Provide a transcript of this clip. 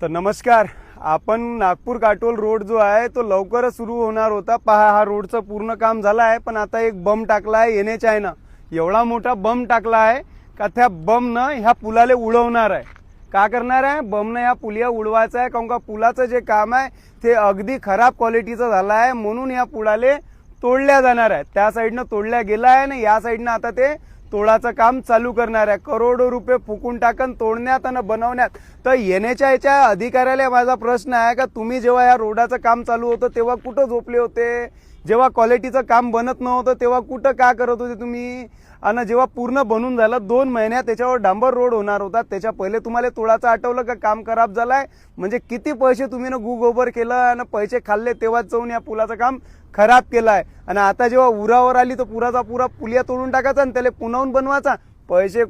तर नमस्कार. आपण नागपूर काटोल रोड जो आहे तो लवकरच सुरू होणार होता. पहा, हा रोडचं पूर्ण काम झालं आहे, पण आता एक बम टाकला आहे NHAI एवढा मोठा बम टाकला आहे का त्या बमनं ह्या पुलाले उडवणार आहे. का करणार आहे? बमनं ह्या पुलिया उडवायचा आहे, काऊन का पुलाचं जे काम आहे ते अगदी खराब क्वालिटीचं झालं आहे, म्हणून या पुलाले तोडल्या जाणार आहे. त्या साईडनं तोडल्या गेला आहे ना, या साईडनं आता ते तोडाचं काम चालू करणार आहे. करोडो रुपये फुकून टाकन तोडण्यात आणि बनवण्यात. तर NHAIच्या अधिकाऱ्याला माझा प्रश्न आहे का तुम्ही जेव्हा या रोडाचं काम चालू होतं तेव्हा कुठं झोपले होते? जेव्हा क्वालिटीचं काम बनत नव्हतं तेव्हा कुठं का करत होते तुम्ही? आणि जेव्हा पूर्ण बनून झालं 2 महिन्यात त्याच्यावर डांबर रोड होणार होता, त्याच्या पहिले तुम्हाला तोडाचं आठवलं का काम खराब झालाय? म्हणजे किती पैसे तुम्ही ना गोबर केलं आणि पैसे खाल्ले तेव्हा जाऊन या पुलाचं काम खराब केलाय. आणि आता जेव्हा उरावर आली तर पुराचा पुरा पुलिया तोडून टाकायचा आणि त्याला पुन्हा बनवायचा. पैसे